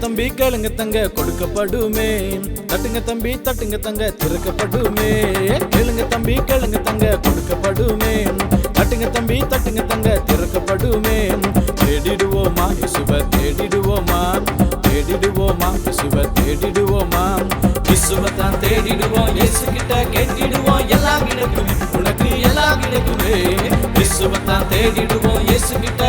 தம்பி கேளுங்க தங்க கொடுக்கப்படுமே. தட்டுங்க தம்பி தட்டுங்க தங்க திறக்கப்படுமே. கேளுங்க தம்பி கேளுங்க தங்க கொடுக்கப்படுமே. தட்டுங்க தம்பி தட்டுங்க தங்க திறக்கப்படுமே. தேடிடுவோமா இயேசுவை தேடிடுவோமா, தேடிடுவோமா இயேசுவை தேடிடுவோமா. இயேசுவைத்தான் தேடிடுவோம், இயேசு கிட்ட கேட்டிடுவோம், எல்லாம் கிடைக்குமே, உனக்கு எல்லாம் கிடைக்குமே. இயேசுவைத்தான் தேடிடுவோம், இயேசு கிட்ட